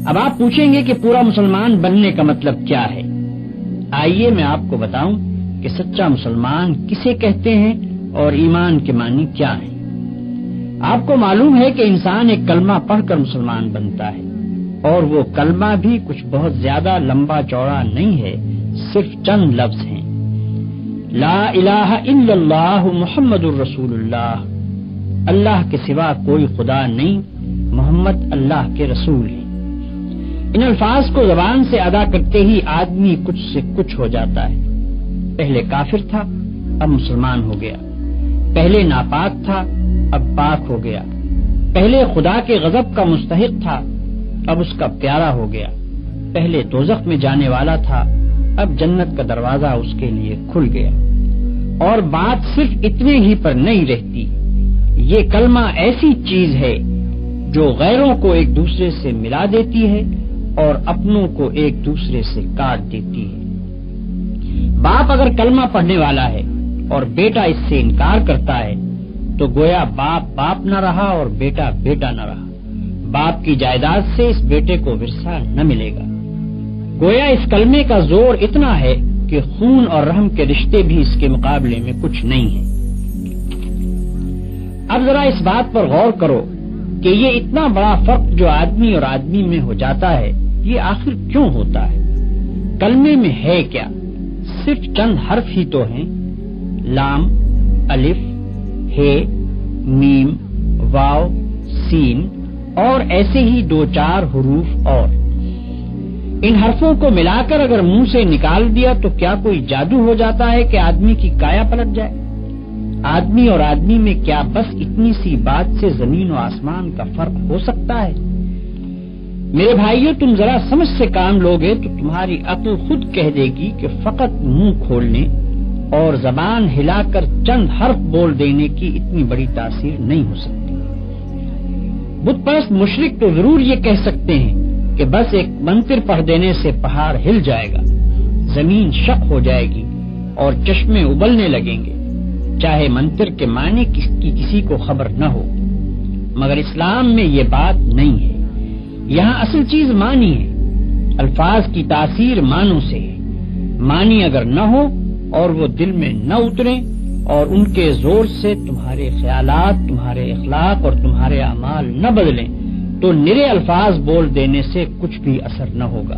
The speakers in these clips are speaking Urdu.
اب آپ پوچھیں گے کہ پورا مسلمان بننے کا مطلب کیا ہے؟ آئیے میں آپ کو بتاؤں کہ سچا مسلمان کسے کہتے ہیں اور ایمان کے معنی کیا ہیں۔ آپ کو معلوم ہے کہ انسان ایک کلمہ پڑھ کر مسلمان بنتا ہے، اور وہ کلمہ بھی کچھ بہت زیادہ لمبا چوڑا نہیں ہے، صرف چند لفظ ہیں۔ لا الہ الا اللہ محمد الرسول اللہ، اللہ کے سوا کوئی خدا نہیں، محمد اللہ کے رسول ہیں۔ ان الفاظ کو زبان سے ادا کرتے ہی آدمی کچھ سے کچھ ہو جاتا ہے۔ پہلے کافر تھا، اب مسلمان ہو گیا۔ پہلے ناپاک تھا، اب پاک ہو گیا۔ پہلے خدا کے غضب کا مستحق تھا، اب اس کا پیارا ہو گیا۔ پہلے دوزخ میں جانے والا تھا، اب جنت کا دروازہ اس کے لیے کھل گیا۔ اور بات صرف اتنے ہی پر نہیں رہتی، یہ کلمہ ایسی چیز ہے جو غیروں کو ایک دوسرے سے ملا دیتی ہے اور اپنوں کو ایک دوسرے سے کاٹ دیتی ہے۔ باپ اگر کلمہ پڑھنے والا ہے اور بیٹا اس سے انکار کرتا ہے تو گویا باپ باپ نہ رہا اور بیٹا بیٹا نہ رہا۔ باپ کی جائیداد سے اس بیٹے کو ورثہ نہ ملے گا۔ گویا اس کلمے کا زور اتنا ہے کہ خون اور رحم کے رشتے بھی اس کے مقابلے میں کچھ نہیں ہیں۔ اب ذرا اس بات پر غور کرو کہ یہ اتنا بڑا فرق جو آدمی اور آدمی میں ہو جاتا ہے، یہ آخر کیوں ہوتا ہے؟ کلمے میں ہے کیا؟ صرف چند حرف ہی تو ہیں، لام، الف، ہے، میم، واو، سین اور ایسے ہی دو چار حروف اور۔ ان حرفوں کو ملا کر اگر منہ سے نکال دیا تو کیا کوئی جادو ہو جاتا ہے کہ آدمی کی کایا پلٹ جائے؟ آدمی اور آدمی میں کیا بس اتنی سی بات سے زمین و آسمان کا فرق ہو سکتا ہے؟ میرے بھائیو، تم ذرا سمجھ سے کام لوگے تو تمہاری عقل خود کہہ دے گی کہ فقط منہ کھولنے اور زبان ہلا کر چند حرف بول دینے کی اتنی بڑی تاثیر نہیں ہو سکتی۔ بت پرست مشرک تو ضرور یہ کہہ سکتے ہیں کہ بس ایک منتر پڑھ دینے سے پہاڑ ہل جائے گا، زمین شق ہو جائے گی اور چشمے ابلنے لگیں گے، چاہے منتر کے معنی کی کسی کو خبر نہ ہو۔ مگر اسلام میں یہ بات نہیں ہے۔ یہاں اصل چیز معنی ہے۔ الفاظ کی تاثیر معنوں سے ہے۔ معنی اگر نہ ہو اور وہ دل میں نہ اتریں اور ان کے زور سے تمہارے خیالات، تمہارے اخلاق اور تمہارے اعمال نہ بدلیں تو نرے الفاظ بول دینے سے کچھ بھی اثر نہ ہوگا۔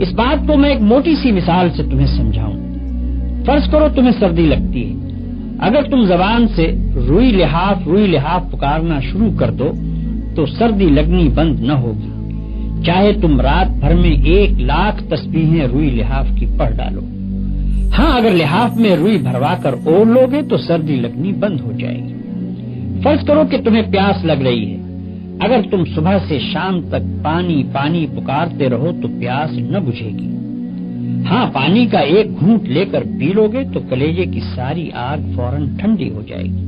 اس بات کو میں ایک موٹی سی مثال سے تمہیں سمجھاؤں۔ فرض کرو تمہیں سردی لگتی ہے، اگر تم زبان سے روئی لحاف پکارنا شروع کر دو تو سردی لگنی بند نہ ہوگی، چاہے تم رات بھر میں 1,00,000 تسبیحیں روئی لحاف کی پڑھ ڈالو۔ ہاں، اگر لحاف میں روئی بھروا کر اوڑھ لوگے تو سردی لگنی بند ہو جائے گی۔ فرض کرو کہ تمہیں پیاس لگ رہی ہے، اگر تم صبح سے شام تک پانی پانی پکارتے رہو تو پیاس نہ بجھے گی۔ ہاں، پانی کا ایک گھونٹ لے کر پی لوگے تو کلیجے کی ساری آگ فوراً ٹھنڈی ہو جائے گی۔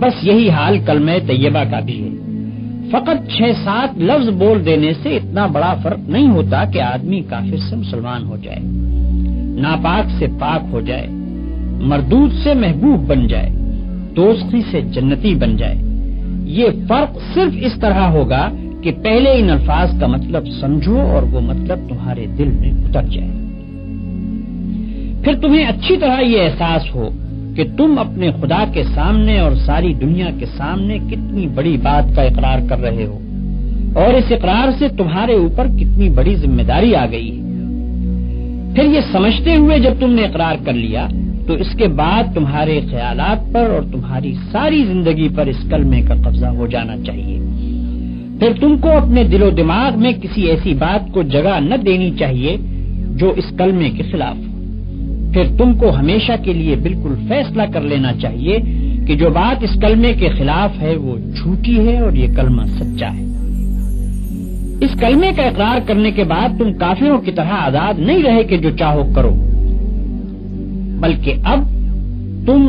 بس یہی حال کلمہ طیبہ کا بھی ہے۔ فقط 6-7 لفظ بول دینے سے اتنا بڑا فرق نہیں ہوتا کہ آدمی کافر سے مسلمان ہو جائے، ناپاک سے پاک ہو جائے، مردود سے محبوب بن جائے، دوزخی سے جنتی بن جائے۔ یہ فرق صرف اس طرح ہوگا کہ پہلے ان الفاظ کا مطلب سمجھو اور وہ مطلب تمہارے دل میں اتر جائے۔ پھر تمہیں اچھی طرح یہ احساس ہو کہ تم اپنے خدا کے سامنے اور ساری دنیا کے سامنے کتنی بڑی بات کا اقرار کر رہے ہو، اور اس اقرار سے تمہارے اوپر کتنی بڑی ذمہ داری آ گئی ہے۔ پھر یہ سمجھتے ہوئے جب تم نے اقرار کر لیا تو اس کے بعد تمہارے خیالات پر اور تمہاری ساری زندگی پر اس کلمے کا قبضہ ہو جانا چاہیے۔ پھر تم کو اپنے دل و دماغ میں کسی ایسی بات کو جگہ نہ دینی چاہیے جو اس کلمے کے خلاف ہو۔ پھر تم کو ہمیشہ کے لیے بالکل فیصلہ کر لینا چاہیے کہ جو بات اس کلمے کے خلاف ہے وہ جھوٹی ہے اور یہ کلمہ سچا ہے۔ اس کلمے کا اقرار کرنے کے بعد تم کافروں کی طرح آزاد نہیں رہے کہ جو چاہو کرو، بلکہ اب تم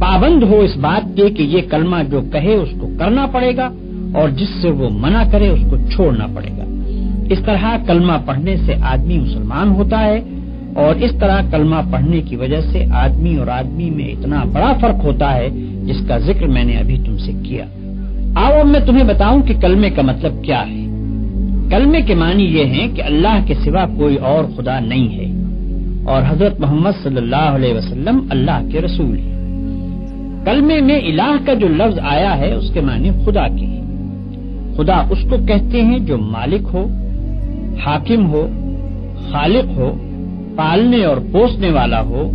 پابند ہو اس بات کے کہ یہ کلمہ جو کہے اس کو کرنا پڑے گا اور جس سے وہ منع کرے اس کو چھوڑنا پڑے گا۔ اس طرح کلمہ پڑھنے سے آدمی مسلمان ہوتا ہے، اور اس طرح کلمہ پڑھنے کی وجہ سے آدمی اور آدمی میں اتنا بڑا فرق ہوتا ہے جس کا ذکر میں نے ابھی تم سے کیا۔ آؤ اب میں تمہیں بتاؤں کہ کلمے کا مطلب کیا ہے۔ کلمے کے معنی یہ ہیں کہ اللہ کے سوا کوئی اور خدا نہیں ہے اور حضرت محمد صلی اللہ علیہ وسلم اللہ کے رسول ہیں۔ کلمے میں الہ کا جو لفظ آیا ہے اس کے معنی خدا کے ہیں۔ خدا اس کو کہتے ہیں جو مالک ہو، حاکم ہو، خالق ہو، پالنے اور پوسنے والا ہو،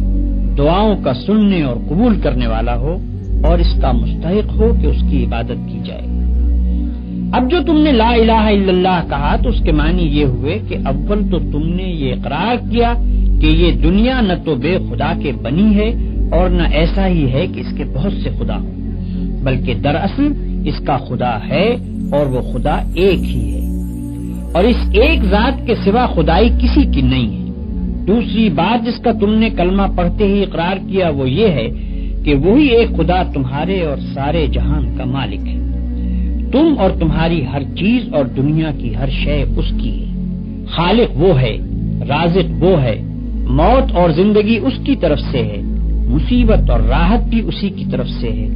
دعاؤں کا سننے اور قبول کرنے والا ہو اور اس کا مستحق ہو کہ اس کی عبادت کی جائے۔ اب جو تم نے لا الہ الا اللہ کہا تو اس کے معنی یہ ہوئے کہ اول تو تم نے یہ اقرار کیا کہ یہ دنیا نہ تو بے خدا کے بنی ہے اور نہ ایسا ہی ہے کہ اس کے بہت سے خدا ہوں، بلکہ دراصل اس کا خدا ہے اور وہ خدا ایک ہی ہے اور اس ایک ذات کے سوا خدائی کسی کی نہیں ہے۔ دوسری بات جس کا تم نے کلمہ پڑھتے ہی اقرار کیا وہ یہ ہے کہ وہی ایک خدا تمہارے اور سارے جہان کا مالک ہے۔ تم اور تمہاری ہر چیز اور دنیا کی ہر شے اس کی ہے۔ خالق وہ ہے، رازق وہ ہے، موت اور زندگی اس کی طرف سے ہے، مصیبت اور راحت بھی اسی کی طرف سے ہے۔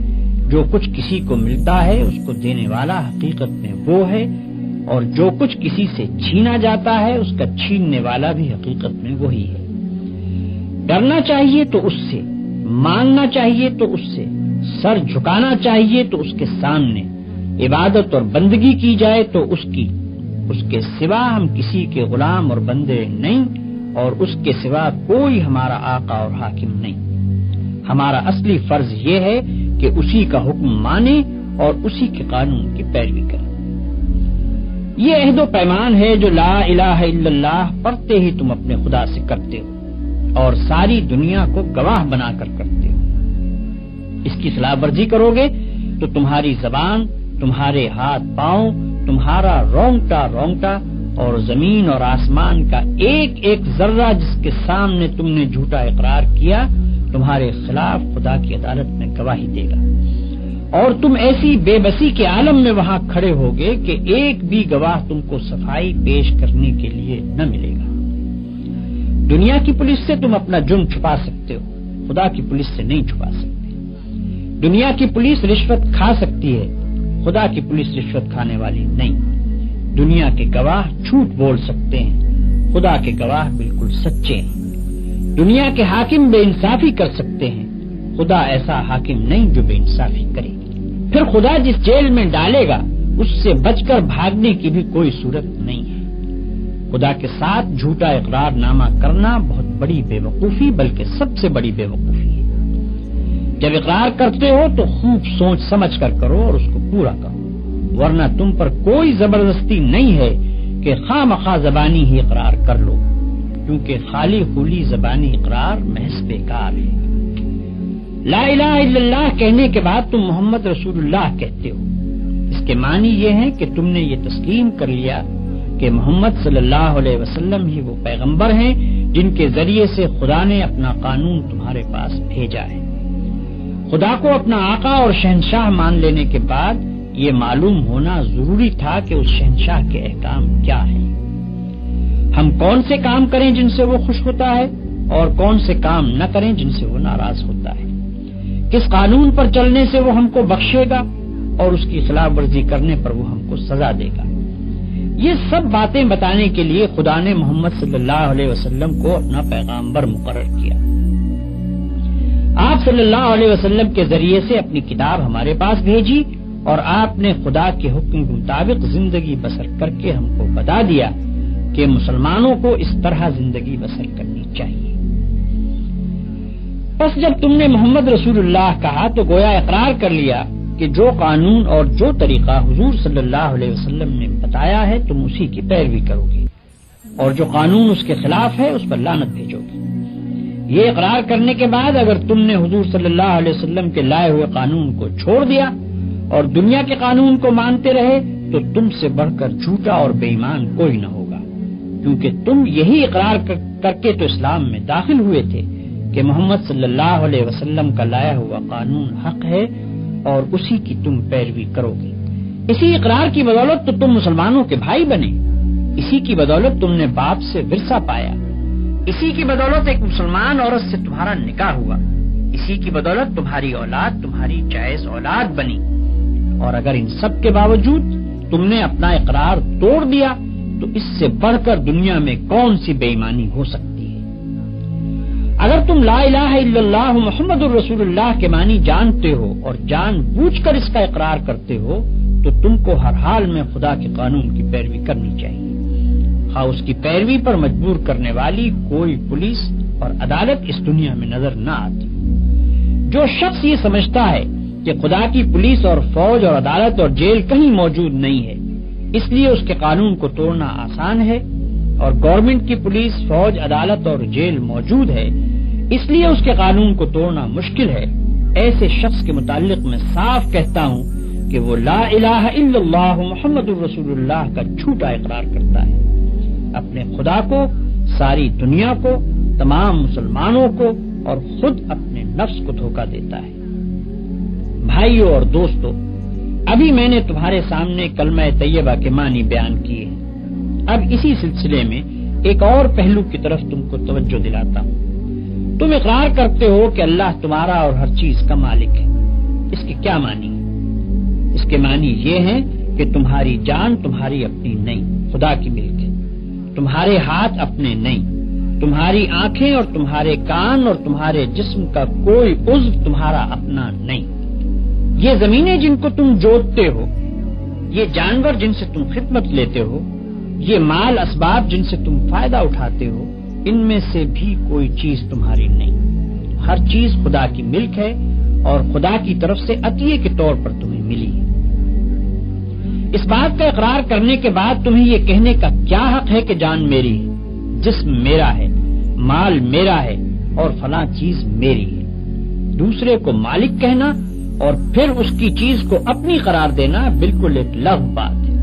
جو کچھ کسی کو ملتا ہے اس کو دینے والا حقیقت میں وہ ہے اور جو کچھ کسی سے چھینا جاتا ہے اس کا چھیننے والا بھی حقیقت میں وہی ہے۔ ڈرنا چاہیے تو اس سے، مانگنا چاہیے تو اس سے، سر جھکانا چاہیے تو اس کے سامنے، عبادت اور بندگی کی جائے تو اس کی، اس کے سوا ہم کسی کے غلام اور بندے نہیں اور اس کے سوا کوئی ہمارا آقا اور حاکم نہیں۔ ہمارا اصلی فرض یہ ہے کہ اسی کا حکم مانیں اور اسی کے قانون کی پیروی کریں۔ یہ عہد و پیمان ہے جو لا الہ الا اللہ پڑھتے ہی تم اپنے خدا سے کرتے ہو اور ساری دنیا کو گواہ بنا کر کرتے ہو۔ اس کی خلاف ورزی کرو گے تو تمہاری زبان، تمہارے ہاتھ پاؤں، تمہارا رونگٹا رونگٹا اور زمین اور آسمان کا ایک ایک ذرہ جس کے سامنے تم نے جھوٹا اقرار کیا تمہارے خلاف خدا کی عدالت میں گواہی دے گا، اور تم ایسی بے بسی کے عالم میں وہاں کھڑے ہوگے کہ ایک بھی گواہ تم کو صفائی پیش کرنے کے لیے نہ ملے گا۔ دنیا کی پولیس سے تم اپنا جرم چھپا سکتے ہو، خدا کی پولیس سے نہیں چھپا سکتے۔ دنیا کی پولیس رشوت کھا سکتی ہے، خدا کی پولیس رشوت کھانے والی نہیں۔ دنیا کے گواہ جھوٹ بول سکتے ہیں، خدا کے گواہ بالکل سچے ہیں۔ دنیا کے حاکم بے انصافی کر سکتے ہیں، خدا ایسا حاکم نہیں جو بے انصافی کرے۔ پھر خدا جس جیل میں ڈالے گا اس سے بچ کر بھاگنے کی بھی کوئی صورت نہیں ہے۔ خدا کے ساتھ جھوٹا اقرار نامہ کرنا بہت بڑی بے وقوفی بلکہ سب سے بڑی بے وقوفی ہے۔ جب اقرار کرتے ہو تو خوب سوچ سمجھ کر کرو اور اس کو پورا کرو، ورنہ تم پر کوئی زبردستی نہیں ہے کہ خواہ مخواہ زبانی ہی اقرار کر لو، کیونکہ خالی خولی زبانی اقرار محض بیکار ہے۔ لا الہ الا اللہ کہنے کے بعد تم محمد رسول اللہ کہتے ہو، اس کے معنی یہ ہے کہ تم نے یہ تسلیم کر لیا کہ محمد صلی اللہ علیہ وسلم ہی وہ پیغمبر ہیں جن کے ذریعے سے خدا نے اپنا قانون تمہارے پاس بھیجا ہے۔ خدا کو اپنا آقا اور شہنشاہ مان لینے کے بعد یہ معلوم ہونا ضروری تھا کہ اس شہنشاہ کے احکام کیا ہیں۔ ہم کون سے کام کریں جن سے وہ خوش ہوتا ہے اور کون سے کام نہ کریں جن سے وہ ناراض ہوتا ہے، کس قانون پر چلنے سے وہ ہم کو بخشے گا اور اس کی خلاف ورزی کرنے پر وہ ہم کو سزا دے گا۔ یہ سب باتیں بتانے کے لیے خدا نے محمد صلی اللہ علیہ وسلم کو اپنا پیغمبر مقرر کیا۔ آپ صلی اللہ علیہ وسلم کے ذریعے سے اپنی کتاب ہمارے پاس بھیجی اور آپ نے خدا کے حکم کے مطابق زندگی بسر کر کے ہم کو بتا دیا کہ مسلمانوں کو اس طرح زندگی بسر کرنی چاہیے۔ پس جب تم نے محمد رسول اللہ کہا تو گویا اقرار کر لیا کہ جو قانون اور جو طریقہ حضور صلی اللہ علیہ وسلم نے بتایا ہے تم اسی کی پیروی کرو گے، اور جو قانون اس کے خلاف ہے اس پر لعنت بھیجو گے۔ یہ اقرار کرنے کے بعد اگر تم نے حضور صلی اللہ علیہ وسلم کے لائے ہوئے قانون کو چھوڑ دیا اور دنیا کے قانون کو مانتے رہے تو تم سے بڑھ کر جھوٹا اور بے ایمان کوئی نہ ہوگا، کیونکہ تم یہی اقرار کر کے تو اسلام میں داخل ہوئے تھے کہ محمد صلی اللہ علیہ وسلم کا لایا ہوا قانون حق ہے اور اسی کی تم پیروی کرو گے۔ اسی اقرار کی بدولت تو تم مسلمانوں کے بھائی بنے، اسی کی بدولت تم نے باپ سے ورثہ پایا، اسی کی بدولت ایک مسلمان عورت سے تمہارا نکاح ہوا، اسی کی بدولت تمہاری اولاد تمہاری جائز اولاد بنی۔ اور اگر ان سب کے باوجود تم نے اپنا اقرار توڑ دیا تو اس سے بڑھ کر دنیا میں کون سی بے ایمانی ہو سکتی ہے؟ اگر تم لا الہ الا اللہ محمد الرسول اللہ کے معنی جانتے ہو اور جان بوجھ کر اس کا اقرار کرتے ہو تو تم کو ہر حال میں خدا کے قانون کی پیروی کرنی چاہیے، خواہ اس کی پیروی پر مجبور کرنے والی کوئی پولیس اور عدالت اس دنیا میں نظر نہ آتی۔ جو شخص یہ سمجھتا ہے کہ خدا کی پولیس اور فوج اور عدالت اور جیل کہیں موجود نہیں ہے، اس لیے اس کے قانون کو توڑنا آسان ہے، اور گورنمنٹ کی پولیس، فوج، عدالت اور جیل موجود ہے اس لیے اس کے قانون کو توڑنا مشکل ہے، ایسے شخص کے متعلق میں صاف کہتا ہوں کہ وہ لا الہ الا اللہ محمد الرسول اللہ کا جھوٹا اقرار کرتا ہے، اپنے خدا کو، ساری دنیا کو، تمام مسلمانوں کو اور خود اپنے نفس کو دھوکہ دیتا ہے۔ بھائیو اور دوستو، ابھی میں نے تمہارے سامنے کلمہ طیبہ کے معنی بیان کیے ہیں، اب اسی سلسلے میں ایک اور پہلو کی طرف تم کو توجہ دلاتا ہوں۔ تم اقرار کرتے ہو کہ اللہ تمہارا اور ہر چیز کا مالک ہے، اس کے کیا معنی ہے؟ اس کے معنی یہ ہیں کہ تمہاری جان تمہاری اپنی نہیں، خدا کی ملک ہے، تمہارے ہاتھ اپنے نہیں، تمہاری آنکھیں اور تمہارے کان اور تمہارے جسم کا کوئی عضو تمہارا اپنا نہیں، یہ زمینیں جن کو تم جوتتے ہو، یہ جانور جن سے تم خدمت لیتے ہو، یہ مال اسباب جن سے تم فائدہ اٹھاتے ہو، ان میں سے بھی کوئی چیز تمہاری نہیں، ہر چیز خدا کی ملک ہے اور خدا کی طرف سے عطیے کے طور پر تمہیں ملی ہے۔ اس بات کا اقرار کرنے کے بعد تمہیں یہ کہنے کا کیا حق ہے کہ جان میری ہے، جسم میرا ہے، مال میرا ہے اور فلاں چیز میری ہے؟ دوسرے کو مالک کہنا اور پھر اس کی چیز کو اپنی قرار دینا بالکل ایک لغو بات ہے۔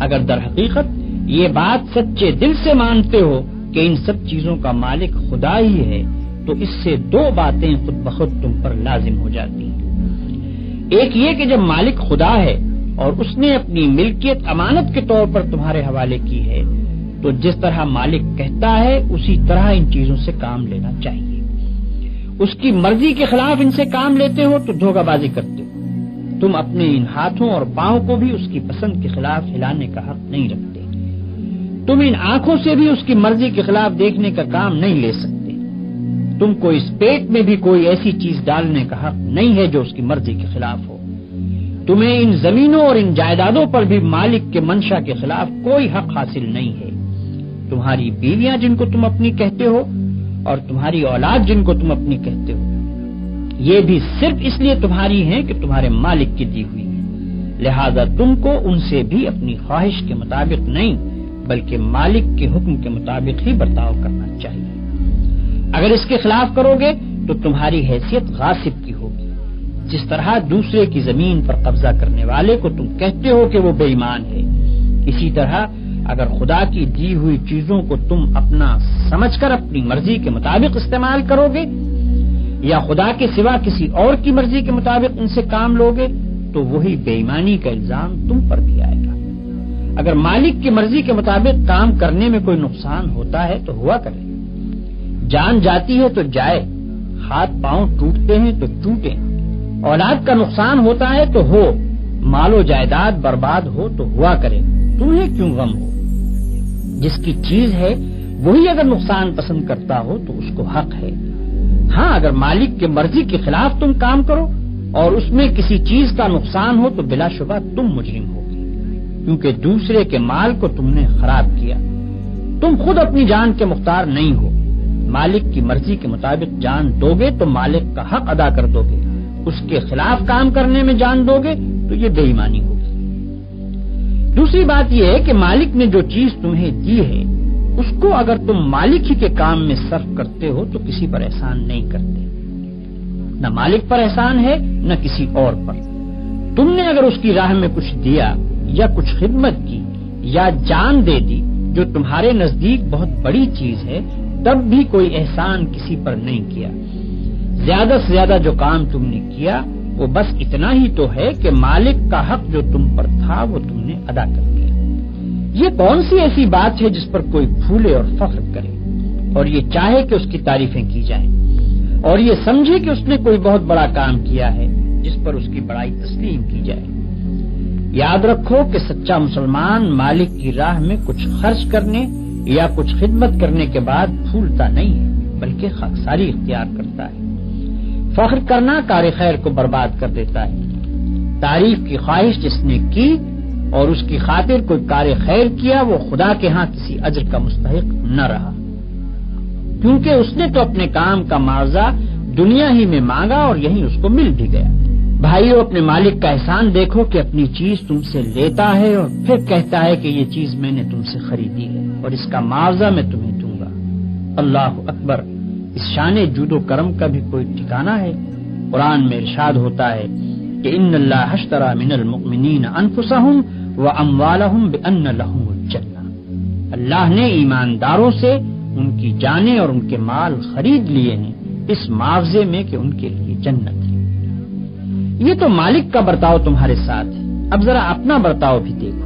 اگر در حقیقت یہ بات سچے دل سے مانتے ہو کہ ان سب چیزوں کا مالک خدا ہی ہے تو اس سے دو باتیں خود بخود تم پر لازم ہو جاتی ہیں۔ ایک یہ کہ جب مالک خدا ہے اور اس نے اپنی ملکیت امانت کے طور پر تمہارے حوالے کی ہے تو جس طرح مالک کہتا ہے اسی طرح ان چیزوں سے کام لینا چاہیے۔ اس کی مرضی کے خلاف ان سے کام لیتے ہو تو دھوکہ بازی کرتے ہو، تم اپنے ان ہاتھوں اور پاؤں کو بھی اس کی پسند کے خلاف ہلانے کا حق نہیں رکھتے، تم ان آنکھوں سے بھی اس کی مرضی کے خلاف دیکھنے کا کام نہیں لے سکتے، تم کو اس پیٹ میں بھی کوئی ایسی چیز ڈالنے کا حق نہیں ہے جو اس کی مرضی کے خلاف ہو، تمہیں ان زمینوں اور ان جائیدادوں پر بھی مالک کے منشا کے خلاف کوئی حق حاصل نہیں ہے۔ تمہاری بیویاں جن کو تم اپنی کہتے ہو اور تمہاری اولاد جن کو تم اپنی کہتے ہو، یہ بھی صرف اس لیے تمہاری ہیں کہ تمہارے مالک کی دی ہوئی ہے، لہذا تم کو ان سے بھی اپنی خواہش کے مطابق نہیں بلکہ مالک کے حکم کے مطابق ہی برتاؤ کرنا چاہیے۔ اگر اس کے خلاف کرو گے تو تمہاری حیثیت غاصب کی ہوگی، جس طرح دوسرے کی زمین پر قبضہ کرنے والے کو تم کہتے ہو کہ وہ بے ایمان ہے، اسی طرح اگر خدا کی دی ہوئی چیزوں کو تم اپنا سمجھ کر اپنی مرضی کے مطابق استعمال کرو گے یا خدا کے سوا کسی اور کی مرضی کے مطابق ان سے کام لوگے تو وہی بے ایمانی کا الزام تم پر بھی آئے گا۔ اگر مالک کی مرضی کے مطابق کام کرنے میں کوئی نقصان ہوتا ہے تو ہوا کرے، جان جاتی ہے تو جائے، ہاتھ پاؤں ٹوٹتے ہیں تو ٹوٹیں، اولاد کا نقصان ہوتا ہے تو ہو، مال و جائیداد برباد ہو تو ہوا کرے، تمہیں کیوں غم ہو؟ جس کی چیز ہے وہی اگر نقصان پسند کرتا ہو تو اس کو حق ہے۔ ہاں، اگر مالک کی مرضی کے خلاف تم کام کرو اور اس میں کسی چیز کا نقصان ہو تو بلا شبہ تم مجرم ہوگے، کیونکہ دوسرے کے مال کو تم نے خراب کیا۔ تم خود اپنی جان کے مختار نہیں ہو، مالک کی مرضی کے مطابق جان دو گے تو مالک کا حق ادا کر دو گے، اس کے خلاف کام کرنے میں جان دو گے تو یہ بے ایمانی ہوگی۔ دوسری بات یہ ہے کہ مالک نے جو چیز تمہیں دی ہے اس کو اگر تم مالک ہی کے کام میں صرف کرتے ہو تو کسی پر احسان نہیں کرتے، نہ مالک پر احسان ہے نہ کسی اور پر۔ تم نے اگر اس کی راہ میں کچھ دیا یا کچھ خدمت کی یا جان دے دی جو تمہارے نزدیک بہت بڑی چیز ہے تب بھی کوئی احسان کسی پر نہیں کیا، زیادہ سے زیادہ جو کام تم نے کیا وہ بس اتنا ہی تو ہے کہ مالک کا حق جو تم پر تھا وہ تم نے ادا کر دیا۔ یہ کون سی ایسی بات ہے جس پر کوئی پھولے اور فخر کرے اور یہ چاہے کہ اس کی تعریفیں کی جائیں اور یہ سمجھے کہ اس نے کوئی بہت بڑا کام کیا ہے جس پر اس کی بڑائی تسلیم کی جائے؟ یاد رکھو کہ سچا مسلمان مالک کی راہ میں کچھ خرچ کرنے یا کچھ خدمت کرنے کے بعد پھولتا نہیں ہے، بلکہ خاکساری اختیار کرتا ہے۔ فخر کرنا کار خیر کو برباد کر دیتا ہے۔ تعریف کی خواہش جس نے کی اور اس کی خاطر کوئی کار خیر کیا، وہ خدا کے ہاں کسی اجر کا مستحق نہ رہا، کیونکہ اس نے تو اپنے کام کا معاوضہ دنیا ہی میں مانگا اور یہیں اس کو مل بھی گیا۔ بھائیو، اپنے مالک کا احسان دیکھو کہ اپنی چیز تم سے لیتا ہے اور پھر کہتا ہے کہ یہ چیز میں نے تم سے خریدی ہے اور اس کا معاوضہ میں تمہیں دوں گا۔ اللہ اکبر! اس شان جود و کرم کا بھی کوئی ٹھکانہ ہے؟ قرآن میں ارشاد ہوتا ہے کہ ان اللہ اشتری من المؤمنین انفسهم واموالهم بان لهم الجنہ، اللہ نے ایمانداروں سے ان کی جانیں اور ان کے مال خرید لیے ہیں اس معاوضے میں کہ ان کے لیے جنت ہے۔ یہ تو مالک کا برتاؤ تمہارے ساتھ ہے، اب ذرا اپنا برتاؤ بھی دیکھو۔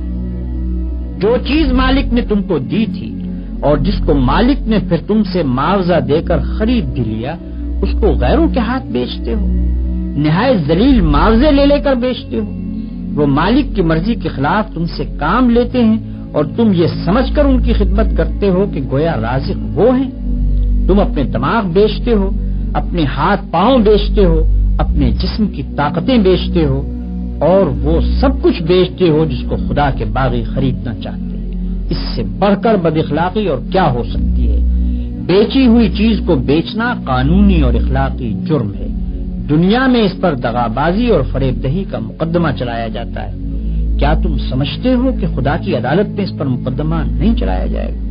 جو چیز مالک نے تم کو دی تھی اور جس کو مالک نے پھر تم سے معاوضہ دے کر خرید بھی لیا، اس کو غیروں کے ہاتھ بیچتے ہو، نہایت ذلیل معاوضے لے لے کر بیچتے ہو۔ وہ مالک کی مرضی کے خلاف تم سے کام لیتے ہیں اور تم یہ سمجھ کر ان کی خدمت کرتے ہو کہ گویا رازق وہ ہیں۔ تم اپنے دماغ بیچتے ہو، اپنے ہاتھ پاؤں بیچتے ہو، اپنے جسم کی طاقتیں بیچتے ہو اور وہ سب کچھ بیچتے ہو جس کو خدا کے باغی خریدنا چاہتے ہیں۔ اس سے بڑھ کر بد اخلاقی اور کیا ہو سکتی ہے؟ بیچی ہوئی چیز کو بیچنا قانونی اور اخلاقی جرم ہے۔ دنیا میں اس پر دغابازی اور فریب دہی کا مقدمہ چلایا جاتا ہے۔ کیا تم سمجھتے ہو کہ خدا کی عدالت میں اس پر مقدمہ نہیں چلایا جائے گا؟